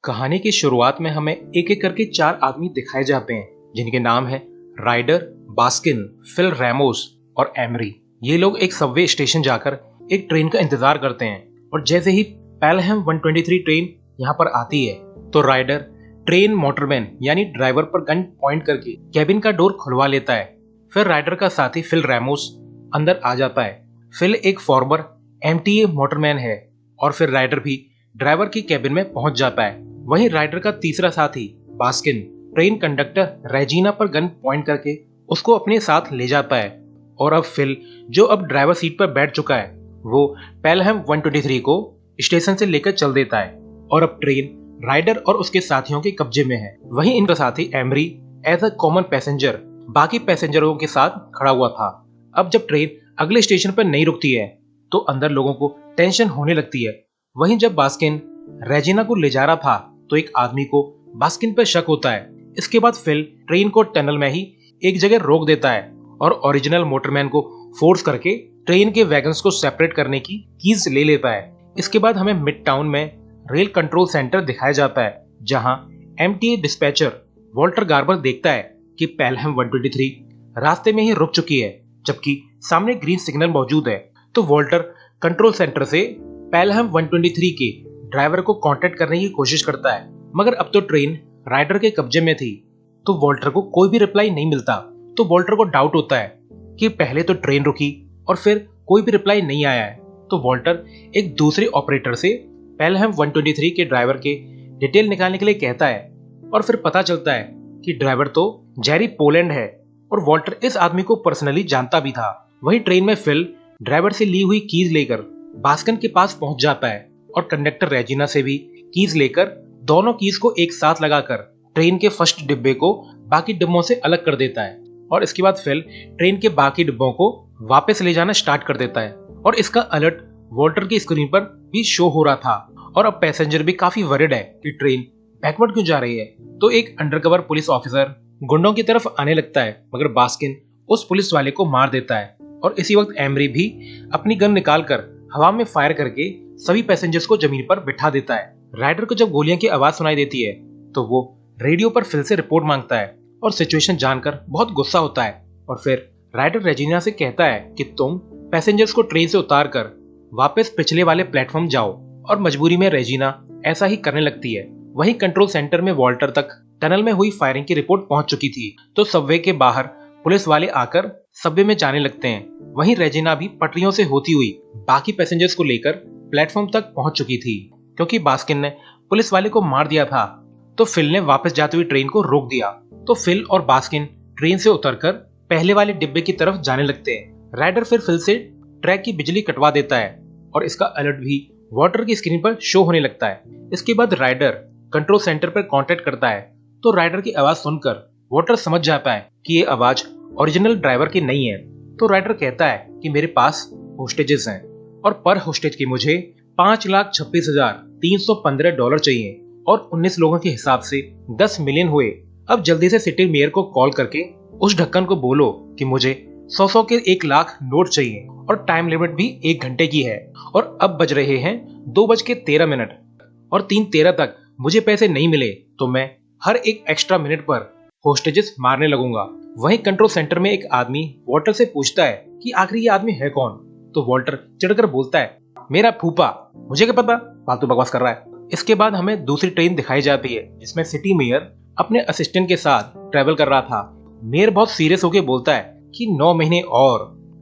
कहानी की शुरुआत में हमें एक एक करके चार आदमी दिखाए जाते हैं जिनके नाम है राइडर, बास्किन, फिल रैमोस और एमरी। ये लोग एक सबवे स्टेशन जाकर एक ट्रेन का इंतजार करते हैं और जैसे ही पेलहम 123 ट्रेन यहाँ पर आती है तो राइडर ट्रेन मोटरमैन यानी ड्राइवर पर गन पॉइंट करके कैबिन का डोर खुलवा लेता है। फिर राइडर का साथी फिल रैमोस अंदर आ जाता है। फिल एक फॉर्मर एमटीए मोटरमैन है और फिर राइडर भी ड्राइवर की कैबिन में पहुंच जाता है। वहीं राइडर का तीसरा साथी बास्किन ट्रेन कंडक्टर रेजिना पर गन पॉइंट करके उसको अपने साथ ले जाता है और अब फिल, जो अब ड्राइवर सीट पर बैठ चुका है, वो पेलहम 123 को स्टेशन से लेकर चल देता है और अब ट्रेन राइडर और उसके साथियों के कब्जे में है। वहीं इनका साथी Emery as a common passenger बाकी पैसेंजरों के साथ खड़ा हुआ था। अब जब ट्रेन अगले स्टेशन पर नहीं रुकती है तो अंदर लोगों को टेंशन होने लगती है। वहीं जब बास्किन रेजिना को ले जा रहा था तो एक आदमी को बास्किन पर शक होता है। इसके बाद फिल ट्रेन को टनल में ही एक जगह रोक देता है और ओरिजिनल मोटरमैन को फोर्स करके ट्रेन के वैगन्स को सेपरेट करने की कीज ले लेता है। इसके बाद हमें मिड टाउन में रेल कंट्रोल सेंटर दिखाया जाता है जहां एमटीए डिस्पैचर वॉल्टर गार्बर देखता है कि पेलहम 123 रास्ते में ही रुक चुकी है जबकि सामने ग्रीन सिग्नल मौजूद है। तो वॉल्टर कंट्रोल सेंटर से पेलहम 123 के ड्राइवर को कांटेक्ट करने की कोशिश करता है, मगर अब तो ट्रेन राइडर के कब्जे में थी तो वॉल्टर को कोई भी रिप्लाई नहीं मिलता। तो वॉल्टर को डाउट होता है कि पहले तो ट्रेन रुकी और फिर कोई भी रिप्लाई नहीं आया है। तो वॉल्टर एक दूसरे ऑपरेटर से पेलहम 123 के ड्राइवर के डिटेल निकालने के लिए कहता है और फिर पता चलता है कि ड्राइवर तो जेरी पोलैंड है और वॉल्टर इस आदमी को पर्सनली जानता भी था। वहीं ट्रेन में फिल ड्राइवर से ली हुई कीज लेकर बास्किन के पास पहुंच जाता है और कंडक्टर रेजिना से भी कीज लेकर दोनों कीज को एक साथ लगाकर ट्रेन के फर्स्ट डिब्बे को बाकी डिब्बों से अलग कर देता है और इसके बाद फिल ट्रेन के बाकी डिब्बों को वापस ले जाना स्टार्ट कर देता है और इसका अलर्ट वॉल्टर की स्क्रीन पर भी शो हो रहा था और अब पैसेंजर भी काफी वरिड है कि ट्रेन बैकवर्ड क्यों जा रही है। तो एक अंडरकवर पुलिस ऑफिसर गुंडों की तरफ आने लगता है मगर बास्किन उस पुलिस वाले को मार देता है और इसी वक्त एमरी भी अपनी गन निकालकर हवा में फायर करके सभी पैसेंजर्स को जमीन पर बिठा देता है। राइडर को जब गोलियां की आवाज सुनाई देती है तो वो रेडियो पर फिल से रिपोर्ट मांगता है और सिचुएशन जानकर बहुत गुस्सा होता है और फिर राइडर रेजिना से कहता है कि तुम पैसेंजर्स को ट्रेन से उतार कर वापस पिछले वाले प्लेटफॉर्म जाओ और मजबूरी में रेजिना ऐसा ही करने लगती है। वहीं कंट्रोल सेंटर में वॉल्टर तक टनल में हुई फायरिंग की रिपोर्ट पहुंच चुकी थी तो सबवे के बाहर पुलिस वाले आकर सबवे में जाने लगते हैं। वहीं रेजिना भी पटरियों से होती हुई बाकी पैसेंजर्स को लेकर प्लेटफॉर्म तक पहुंच चुकी थी। क्योंकि बास्किन ने पुलिस वाले को मार दिया था तो फिल ने वापस जाती हुई ट्रेन को रोक दिया। तो फिल और बास्किन ट्रेन से उतरकर पहले वाले डिब्बे की तरफ जाने लगते हैं। राइडर फिर फिल से ट्रैक की बिजली कटवा देता है और इसका अलर्ट भी वाटर की स्क्रीन पर शो होने लगता है। इसके बाद राइडर कंट्रोल सेंटर पर कांटेक्ट करता है तो राइडर की आवाज सुनकर वाटर समझ जाता है कि ये आवाज ओरिजिनल ड्राइवर की नहीं है। तो राइडर कहता है कि मेरे पास होस्टेजेस हैं और पर होस्टेज की मुझे $5,26,315 चाहिए और 19 लोगों के हिसाब से 10 मिलियन हुए। अब जल्दी से सिटी मेयर को कॉल करके उस ढक्कन को बोलो कि मुझे 100 के 1 लाख नोट चाहिए और टाइम लिमिट भी 1 घंटे की है और अब बज रहे हैं 2:13 और 3:13 तक मुझे पैसे नहीं मिले तो मैं हर एक एक्स्ट्रा मिनट पर होस्टेजेस मारने लगूंगा। वहीं कंट्रोल सेंटर में एक आदमी वॉल्टर से पूछता है कि आखिर ये आदमी है कौन। तो वॉल्टर चिढ़कर बोलता है, मेरा फूफा, मुझे क्या पता, फालतू बकवास कर रहा है। इसके बाद हमें दूसरी ट्रेन दिखाई जाती है जिसमें सिटी मेयर अपने असिस्टेंट के साथ ट्रेवल कर रहा था। मेयर बहुत सीरियस होकर बोलता है कि 9 महीने और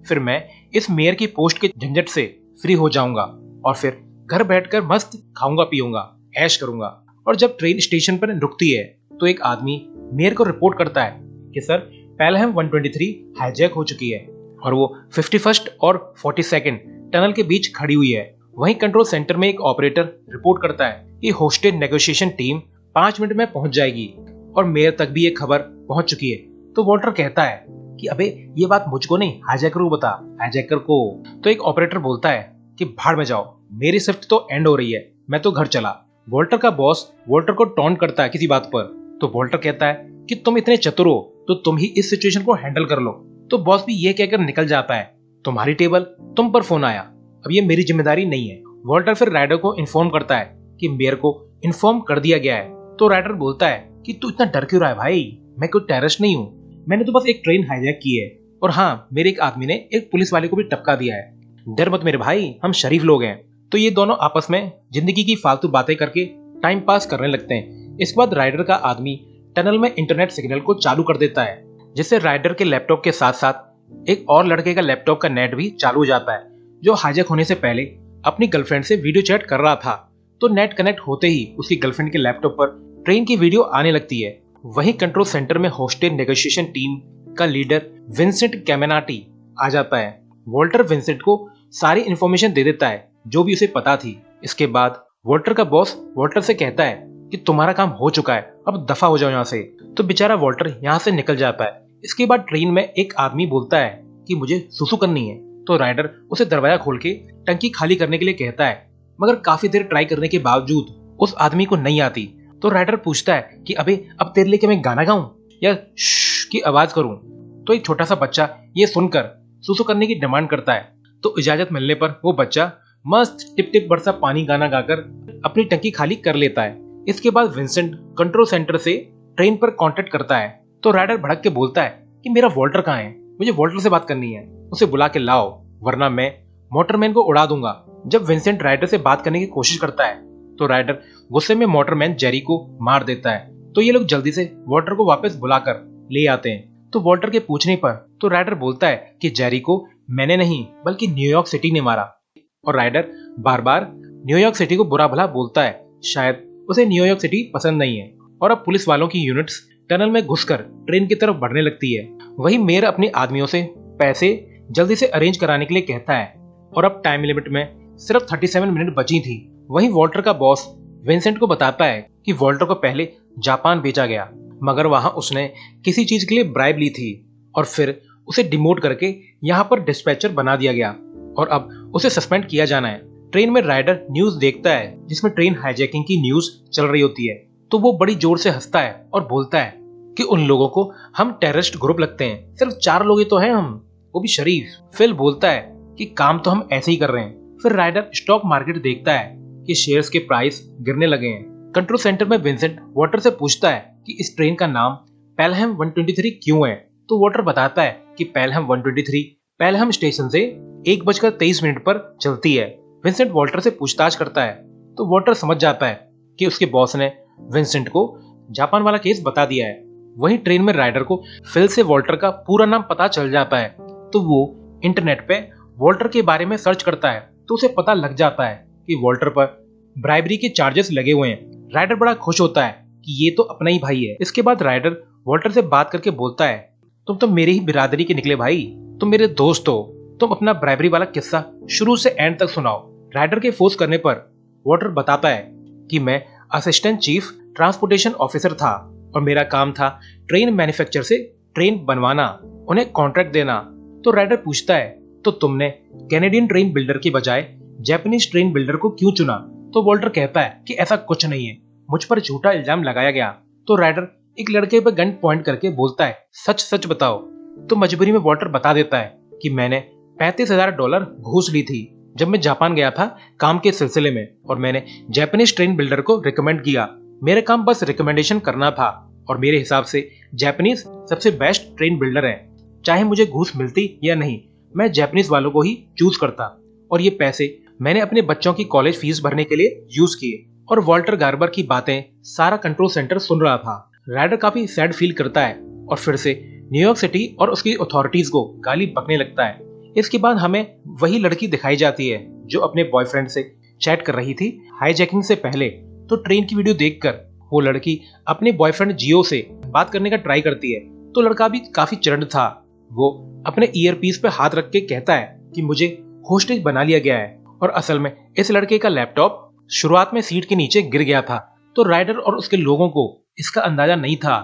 फिर मैं इस मेयर की पोस्ट के झंझट से फ्री हो जाऊंगा और फिर घर बैठकर मस्त खाऊंगा पीऊंगा ऐश करूंगा। और जब ट्रेन स्टेशन पर रुकती है तो एक आदमी मेयर को रिपोर्ट करता है कि सर पेलहम 123 हाईजैक हो चुकी है और वो 51st और 42nd टनल के बीच खड़ी हुई है। वहीं कंट्रोल सेंटर में एक ऑपरेटर रिपोर्ट करता है कि होस्टेज नेगोशिएशन टीम 5 मिनट में पहुंच जाएगी और मेयर तक भी ये खबर पहुंच चुकी है। तो वॉल्टर कहता है कि अबे ये बात मुझको नहीं, हाईजैकर को बता, हाईजैकर को। तो एक ऑपरेटर बोलता है कि भाड़ में जाओ, मेरी शिफ्ट तो एंड हो रही है, मैं तो घर चला। वॉल्टर का बॉस वॉल्टर को टॉन्ट करता है किसी बात पर तो वॉल्टर कहता है कि तुम इतने चतुर हो तो तुम ही इस सिचुएशन को हैंडल कर लो। तो बॉस भी ये कहकर निकल जाता है, तुम्हारी टेबल, तुम पर फोन आया, अब ये मेरी जिम्मेदारी नहीं है। वॉल्टर फिर राइडर को इन्फॉर्म करता है कि मेयर को इन्फॉर्म कर दिया गया है। तो राइडर बोलता है कि तू इतना डर क्यों रहा है भाई, मैं कोई टेररिस्ट नहीं हूँ, मैंने तो बस एक ट्रेन हाईजैक की है, और हाँ मेरे एक आदमी ने एक पुलिस वाले को भी टपका दिया है, डर मत मेरे भाई, हम शरीफ लोग हैं। तो ये दोनों आपस में जिंदगी की फालतू बातें करके टाइम पास करने लगते हैं। इसके बाद राइडर का आदमी टनल में इंटरनेट सिग्नल को चालू कर देता है, जिससे राइडर के लैपटॉप के साथ साथ एक और लड़के का लैपटॉप का नेट भी चालू हो जाता है, जो हाईजैक होने से पहले अपनी गर्लफ्रेंड से वीडियो चैट कर रहा था। तो नेट कनेक्ट होते ही उसकी गर्लफ्रेंड के लैपटॉप पर ट्रेन की वीडियो आने लगती है। वहीं कंट्रोल सेंटर में होस्टेड नेगोशिएशन टीम का लीडर विंसेंट कैमेनाटी आ जाता है। वॉल्टर विंसेंट को सारी इन्फॉर्मेशन दे देता है जो भी उसे पता थी। इसके बाद वॉल्टर का बॉस वॉल्टर से कहता है कि तुम्हारा काम हो चुका है, अब दफा हो जाओ यहाँ से। तो बेचारा वॉल्टर यहाँ से निकल जाता है। इसके बाद ट्रेन में एक आदमी बोलता है कि मुझे सुसु करनी है। तो राइडर उसे दरवाजा खोल के टंकी खाली करने के लिए कहता है, मगर काफी देर ट्राई करने के बावजूद उस आदमी को नहीं आती। तो राइडर पूछता है कि अबे अब तेरे लिए क्या मैं गाना गाऊं या श्श की आवाज करूं। तो एक छोटा सा बच्चा ये सुनकर सुसु करने की डिमांड करता है। तो इजाजत मिलने पर वो बच्चा मस्त टिप टिप बरसा पानी गाना गाकर अपनी टंकी खाली कर लेता है। इसके बाद विंसेंट कंट्रोल सेंटर से ट्रेन पर कांटेक्ट करता है। तो राइडर भड़क के बोलता है कि मेरा वॉल्टर कहाँ है, मुझे वॉल्टर से बात करनी है, उसे बुला के लाओ वरना मैं मोटरमैन को उड़ा दूंगा। जब विंसेंट राइडर से बात करने की कोशिश करता है तो राइडर गुस्से में मोटरमैन जेरी को मार देता है। तो ये लोग जल्दी से वॉल्टर को वापस बुलाकर ले आते हैं। तो वॉल्टर के पूछने पर तो राइडर बोलता है कि जेरी को मैंने नहीं बल्कि न्यूयॉर्क सिटी ने मारा। और राइडर बार बार न्यूयॉर्क सिटी को बुरा भला बोलता है, शायद उसे न्यूयॉर्क सिटी पसंद नहीं है। और अब पुलिस वालों की यूनिट्स टनल में घुसकर ट्रेन की तरफ बढ़ने लगती है। वही मेयर अपने आदमियों से पैसे जल्दी से अरेंज कराने के लिए कहता है और अब टाइम लिमिट में सिर्फ 37 मिनट बची थी। वहीं वॉल्टर का बॉस विंसेंट को बताता है कि वॉल्टर को पहले जापान भेजा गया, मगर वहां उसने किसी चीज के लिए ब्राइब ली थी और फिर उसे डिमोट करके यहाँ पर डिस्पैचर बना दिया गया और अब उसे सस्पेंड किया जाना है। ट्रेन में राइडर न्यूज देखता है जिसमें ट्रेन हाईजैकिंग की न्यूज चल रही होती है। तो वो बड़ी जोर से हंसता है और बोलता है कि उन लोगों को हम टेररिस्ट ग्रुप लगते हैं, सिर्फ 4 लोग ही तो हैं हम, वो भी शरीफ। फिल बोलता है कि काम तो हम ऐसे ही कर रहे हैं। फिर राइडर स्टॉक मार्केट देखता है कि शेयर्स के प्राइस गिरने लगे हैं। कंट्रोल सेंटर में विंसेंट वॉल्टर से पूछता है कि इस ट्रेन का नाम पेलहम 123 क्यों है। तो वॉल्टर बताता है कि पेलहम 123 पेलहम स्टेशन से 1:23 पर चलती है। विंसेंट वॉल्टर से पूछताछ करता है तो वॉल्टर समझ जाता है कि उसके बॉस ने विंसेंट को जापान वाला केस बता दिया है। वहीं ट्रेन में राइडर को फिल से वॉल्टर का पूरा नाम पता चल जाता है। तो वो इंटरनेट पे वॉल्टर के बारे में सर्च करता है तो उसे पता लग जाता है कि वॉल्टर पर ब्राइबरी के चार्जेस लगे हुए हैं। राइडर बड़ा खुश होता है कि ये तो अपना ही भाई है। इसके बाद राइडर वॉल्टर से बात करके बोलता है, तुम तो मेरी ही बिरादरी के निकले भाई, तुम मेरे दोस्त हो, तुम अपना ब्राइबरी वाला किस्सा शुरू से एंड तक सुनाओ। राइडर के फोर्स करने पर वॉल्टर बताता है कि मैं असिस्टेंट चीफ ट्रांसपोर्टेशन ऑफिसर था और मेरा काम था ट्रेन मैन्युफैक्चर से ट्रेन बनवाना, उन्हें कॉन्ट्रैक्ट देना। तो राइडर पूछता है तो तुमने कैनेडियन ट्रेन बिल्डर के बजाय जापानीज ट्रेन बिल्डर को क्यों चुना। तो वॉल्टर कहता है कि ऐसा कुछ नहीं है, मुझ पर झूठा इल्जाम लगाया गया। तो राइडर एक लड़के पर गन पॉइंट करके बोलता है, सच सच बताओ। तो मजबूरी में वॉल्टर बता देता है कि मैंने $35,000 घूस ली थी जब मैं जापान गया था काम के सिलसिले में, और मैंने जापानीज ट्रेन बिल्डर को रिकमेंड किया। मेरा काम बस रिकमेंडेशन करना था और मेरे हिसाब से जापानीज सबसे बेस्ट ट्रेन बिल्डर है। चाहे मुझे घूस मिलती या नहीं, मैं जापानीज वालों को ही चूज करता और ये पैसे मैंने अपने बच्चों की कॉलेज फीस भरने के लिए यूज किए। और वॉल्टर गार्बर की बातें सारा कंट्रोल सेंटर सुन रहा था। राइडर काफी सैड फील करता है और फिर से न्यूयॉर्क सिटी और उसकी अथॉरिटीज को गाली बकने लगता है। इसके बाद हमें वही लड़की दिखाई जाती है जो अपने बॉयफ्रेंड से चैट कर रही थी हाईजैकिंग से पहले। तो ट्रेन की वीडियो देखकर वो लड़की अपने बॉयफ्रेंड जियो से बात करने का ट्राई करती है। तो लड़का भी काफी चिढ़ था। वो अपने ईयरपीस पे हाथ रख के कहता है कि मुझे होस्टेज बना लिया गया है, और असल में इस लड़के का लैपटॉप शुरुआत में सीट के नीचे गिर गया था। तो राइडर और उसके लोगों को इसका अंदाजा नहीं था।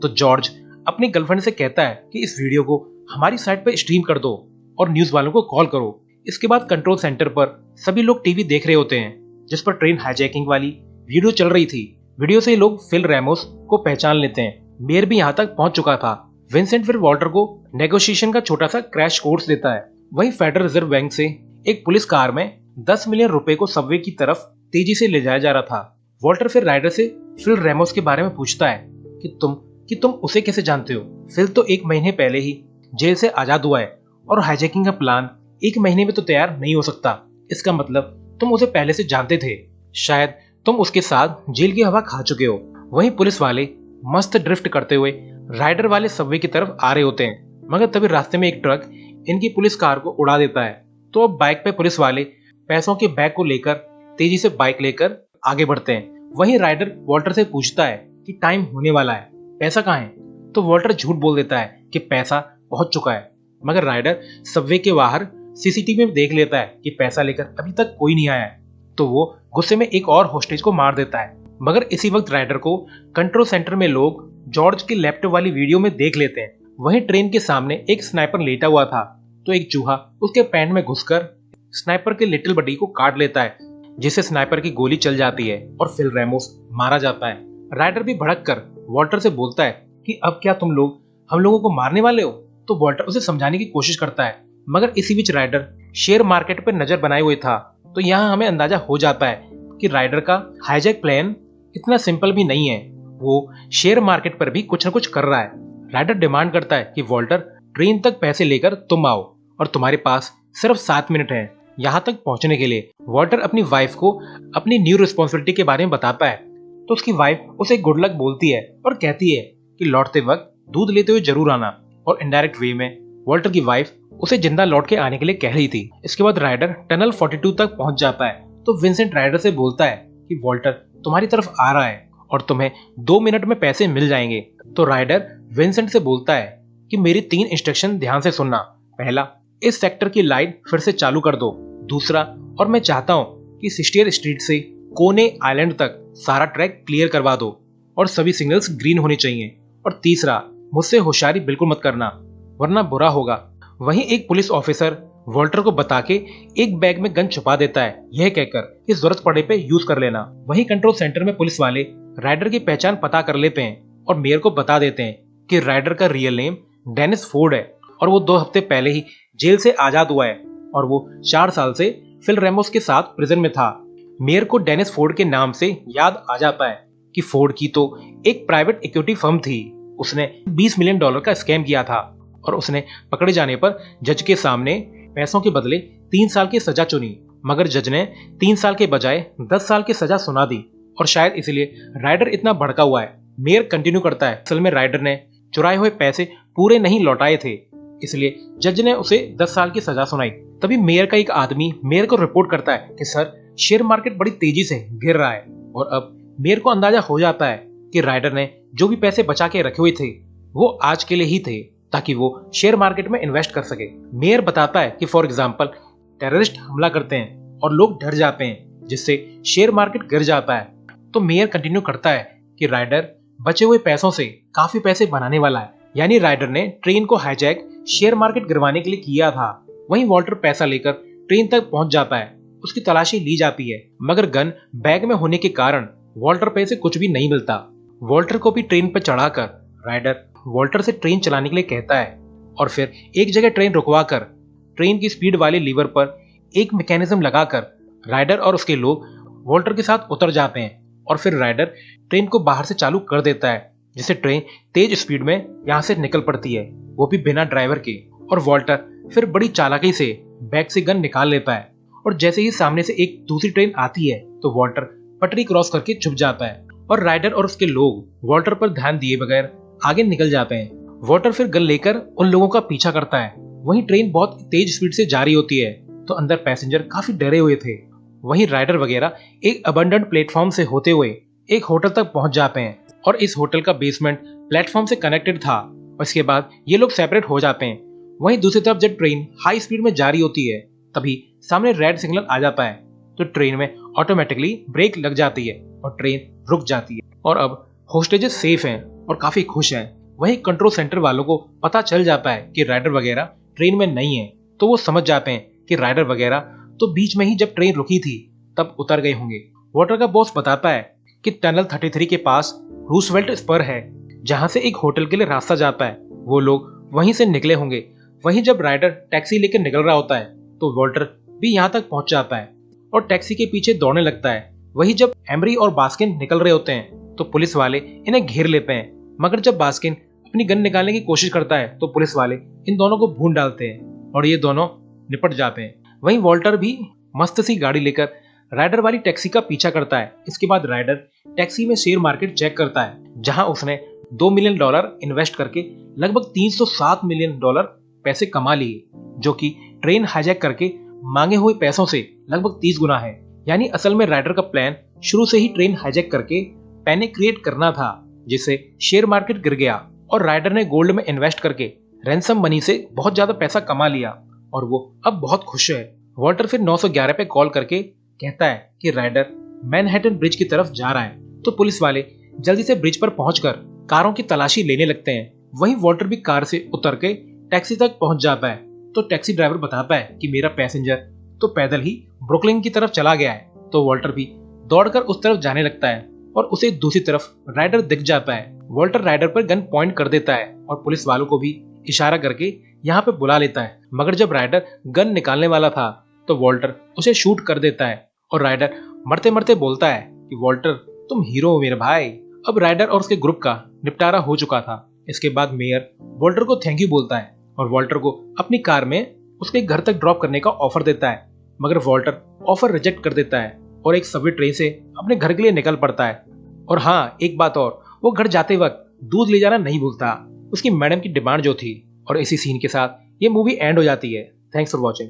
तो जॉर्ज अपनी गर्लफ्रेंड से कहता है कि इस वीडियो को हमारी साइट पर स्ट्रीम कर दो और न्यूज वालों को कॉल करो। इसके बाद कंट्रोल सेंटर पर सभी लोग टीवी देख रहे होते हैं जिस पर ट्रेन हाईजैकिंग वाली वीडियो चल रही थी। वीडियो से लोग फिल रैमोस को पहचान लेते हैं। मेयर भी यहाँ तक पहुंच चुका था। विंसेंट फिर वॉल्टर को नेगोशिएशन का छोटा सा क्रैश कोर्स देता है। वहीं फेडरल रिजर्व बैंक से एक पुलिस कार में 10 मिलियन रुपए को सबवे की तरफ तेजी से ले जाया जा रहा था। वॉल्टर फिर राइडर से फिल रेमोस के बारे में पूछता है कि तुम उसे कैसे जानते हो। फिल तो 1 महीने पहले ही जेल से आजाद हुआ है और हाईजैकिंग का प्लान 1 महीने में तो तैयार नहीं हो सकता। इसका मतलब तुम उसे पहले से जानते थे। शायद तुम उसके साथ जेल की हवा खा चुके हो। वहीं पुलिस वाले मस्त ड्रिफ्ट करते हुए राइडर वाले सबवे की तरफ आ रहे होते हैं, मगर तभी रास्ते में एक ट्रक इनकी पुलिस कार को उड़ा देता है। तो अब बाइक पे पुलिस वाले पैसों के बैग को लेकर तेजी से बाइक लेकर आगे बढ़ते हैं। वहीं राइडर वॉल्टर से पूछता है कि टाइम होने वाला है, पैसा कहाँ है। तो वॉल्टर झूठ बोल देता है कि पैसा पहुंच चुका है, मगर राइडर सबवे के बाहर सीसीटीवी में देख लेता है कि पैसा लेकर अभी तक कोई नहीं आया है। तो वो गुस्से में एक और होस्टेज को मार देता है। मगर इसी वक्त राइडर को कंट्रोल सेंटर में लोग जॉर्ज की लैपटॉप वाली वीडियो में देख लेते हैं। वहीं ट्रेन के सामने एक स्नाइपर लेटा हुआ था, तो एक चूहा उसके पैंट में घुसकर स्नाइपर के लिटिल बडी को काट लेता है, जिससे स्नाइपर की गोली चल जाती है और फिल रेमोस मारा जाता है। राइडर भी भड़क कर वॉल्टर से बोलता है कि अब क्या तुम लोग हम लोगों को मारने वाले हो। तो वॉल्टर उसे समझाने की कोशिश करता है, मगर इसी बीच राइडर शेयर मार्केट पर नजर बनाए हुए था। तो यहाँ हमें अंदाजा हो जाता है कि राइडर का हाईजैक प्लान इतना सिंपल भी नहीं है। वो शेयर मार्केट पर भी कुछ न कुछ कर रहा है। राइडर डिमांड करता है कि वॉल्टर ट्रेन तक पैसे लेकर तुम आओ और तुम्हारे पास सिर्फ 7 मिनट है यहाँ तक पहुंचने के लिए। वॉल्टर अपनी वाइफ को अपनी न्यू रिस्पॉन्सिबिलिटी के बारे में बताता है, तो उसकी वाइफ उसे गुड लक बोलती है और कहती है कि लौटते वक्त दूध लेते हुए जरूर आना। और इनडायरेक्ट वे में वॉल्टर की वाइफ उसे जिंदा लौट के आने के लिए कह रही थी। इसके बाद राइडर टनल 42 तक पहुंच जाता है। तो विंसेंट राइडर से बोलता है कि वॉल्टर तुम्हारी तरफ आ रहा है और तुम्हें 2 मिनट में पैसे मिल जाएंगे। तो राइडर विंसेंट से बोलता है कि मेरी 3 इंस्ट्रक्शन ध्यान से सुनना। पहला, इस सेक्टर की लाइट फिर से चालू कर दो। दूसरा, और मैं चाहता हूँ कि 60 स्ट्रीट से कोने आइलैंड तक सारा ट्रैक क्लियर करवा दो और सभी सिग्नल्स ग्रीन होने चाहिए। और तीसरा, मुझसे होशियारी बिल्कुल मत करना वरना बुरा होगा। वहीं एक पुलिस ऑफिसर वॉल्टर को बता के एक बैग में गन छुपा देता है, यह कहकर कि जरूरत पड़ने पे यूज कर लेना। वहीं कंट्रोल सेंटर में पुलिस वाले राइडर की पहचान पता कर लेते हैं और मेयर को बता देते हैं कि राइडर का रियल नेम डेनिस फोर्ड है और वो 2 हफ्ते पहले ही जेल से आजाद हुआ है और वो 4 साल से फिल रेमोस के साथ प्रिजन में था। मेयर को डेनिस फोर्ड के नाम से याद आ जाता है कि फोर्ड की तो एक प्राइवेट इक्विटी फर्म थी। उसने $20 मिलियन का स्कैम किया था और उसने पकड़े जाने पर जज के सामने पैसों के बदले 3 साल की सजा चुनी, मगर जज ने 3 साल के बजाय 10 साल की सजा सुना दी और शायद इसलिए राइडर इतना भड़का हुआ है। मेयर कंटिन्यू करता है, असल में राइडर ने चुराए हुए पैसे पूरे नहीं लौटाए थे, इसलिए जज ने उसे 10 साल की सजा सुनाई। तभी मेयर का एक आदमी मेयर को रिपोर्ट करता है कि सर, शेयर मार्केट बड़ी तेजी से गिर रहा है। और अब मेयर को अंदाजा हो जाता है कि राइडर ने जो भी पैसे बचा के रखे हुए थे वो आज के लिए ही थे, ताकि वो शेयर मार्केट में इन्वेस्ट कर सके। मेयर बताता है कि फॉर एग्जांपल टेररिस्ट हमला करते हैं और लोग डर जाते हैं, जिससे शेयर मार्केट गिर जाता है। तो मेयर कंटिन्यू करता है कि राइडर बचे हुए पैसों से काफी पैसे बनाने वाला है, यानी राइडर ने ट्रेन को हाईजैक शेयर मार्केट गिरवाने के लिए किया था। वहीं वॉल्टर पैसा लेकर ट्रेन तक पहुंच जाता है। उसकी तलाशी ली जाती है, मगर गन बैग में होने के कारण वॉल्टर पे से कुछ भी नहीं मिलता। वॉल्टर को भी ट्रेन पर चढ़ाकर राइडर वॉल्टर से ट्रेन चलाने के लिए कहता है और फिर एक जगह ट्रेन रुकवाकर ट्रेन की स्पीड वाले लीवर पर एक मैकेनिज्म लगाकर राइडर और उसके लोग वॉल्टर के साथ उतर जाते हैं और फिर राइडर ट्रेन को बाहर से चालू कर देता है, जिससे ट्रेन तेज स्पीड में यहाँ से निकल पड़ती है, वो भी बिना ड्राइवर के। और वॉल्टर फिर बड़ी चालाकी से बैग से गन निकाल लेता है और जैसे ही सामने से एक दूसरी ट्रेन आती है तो वॉल्टर पटरी क्रॉस करके छुप जाता है और राइडर और उसके लोग वॉल्टर पर ध्यान दिए बगैर आगे निकल जाते हैं। वॉल्टर फिर गन लेकर उन लोगों का पीछा करता है। वहीं ट्रेन बहुत तेज स्पीड से जा रही होती है, तो अंदर पैसेंजर काफी डरे हुए थे। वहीं राइडर वगैरह एक अबंडन्ड प्लेटफॉर्म से होते हुए एक होटल तक पहुंच जाते हैं और इस होटल का बेसमेंट प्लेटफॉर्म से कनेक्टेड था और इसके बाद ये लोग सेपरेट हो जाते हैं। वहीं दूसरी तरफ जब ट्रेन हाई स्पीड में जा रही होती है तभी सामने रेड सिग्नल आ जाता है, तो ट्रेन में ऑटोमेटिकली ब्रेक लग जाती है और ट्रेन रुक जाती है। और अब होस्टेजेस सेफ हैं और काफी खुश हैं। वहीं कंट्रोल सेंटर वालों को पता चल जाता है कि राइडर वगैरह ट्रेन में नहीं है, तो वो समझ जाते हैं कि राइडर वगैरह तो बीच में ही जब ट्रेन रुकी थी तब उतर गए होंगे। वॉल्टर का बॉस बताता है कि टनल 33 के पास रूसवेल्ट स्पर है, जहां से एक होटल के लिए रास्ता जाता है, वो लोग वहीं से निकले होंगे। वहीं जब राइडर टैक्सी लेकर निकल रहा होता है तो वॉल्टर भी यहाँ तक पहुंच जाता है और टैक्सी के पीछे दौड़ने लगता है। वही जब एमरी और बास्किन निकल रहे होते हैं तो पुलिस वाले इन्हें घेर लेते हैं, मगर जब बास्किन अपनी गन निकालने की कोशिश करता है तो पुलिस वाले इन दोनों को भून डालते हैं और ये दोनों निपट जाते हैं। वहीं वॉल्टर भी मस्त सी गाड़ी लेकर राइडर वाली टैक्सी का पीछा करता है। इसके बाद राइडर टैक्सी में शेयर मार्केट चेक करता है, जहां उसने $2 मिलियन इन्वेस्ट करके लगभग $307 मिलियन पैसे कमा लिए, जो कि ट्रेन हाईजैक करके मांगे हुए पैसों से लगभग 30 गुना है। यानी असल में राइडर का प्लान शुरू से ही ट्रेन हाईजैक करके पैनिक क्रिएट करना था, जिससे शेयर मार्केट गिर गया और राइडर ने गोल्ड में इन्वेस्ट करके रैंसम मनी से बहुत ज्यादा पैसा कमा लिया और वो अब बहुत खुश है। वॉल्टर फिर 911 पे कॉल करके कहता है कि राइडर मैनहट्टन ब्रिज की तरफ जा रहा है, तो पुलिस वाले जल्दी से ब्रिज पर पहुंचकर कारों की तलाशी लेने लगते हैं। वहीं वॉल्टर भी कार से उतर के टैक्सी तक पहुंच जाता है, तो टैक्सी ड्राइवर बताता है कि मेरा पैसेंजर तो पैदल ही ब्रुकलिन की तरफ चला गया है। तो वॉल्टर भी दौड़कर उस तरफ जाने लगता है और उसे दूसरी तरफ राइडर दिख जाता है। वॉल्टर राइडर पर गन पॉइंट कर देता है और पुलिस वालों को भी इशारा करके यहाँ पे बुला लेता है, मगर जब राइडर गन निकालने वाला था तो वॉल्टर उसे शूट कर देता है और राइडर मरते मरते बोलता है कि वॉल्टर तुम हीरो हो मेरे भाई। अब राइडर और उसके ग्रुप का निपटारा हो चुका था। इसके बाद मेयर वॉल्टर को थैंक यू बोलता है और वॉल्टर को अपनी कार में उसके घर तक ड्रॉप करने का ऑफर देता है, मगर वॉल्टर ऑफर रिजेक्ट कर देता है और एक सबवे ट्रेन से अपने घर के लिए निकल पड़ता है। और हाँ, एक बात और, वो घर जाते वक्त दूध ले जाना नहीं भूलता, उसकी मैडम की डिमांड जो थी। और इसी सीन के साथ ये मूवी एंड हो जाती है। Thanks for watching.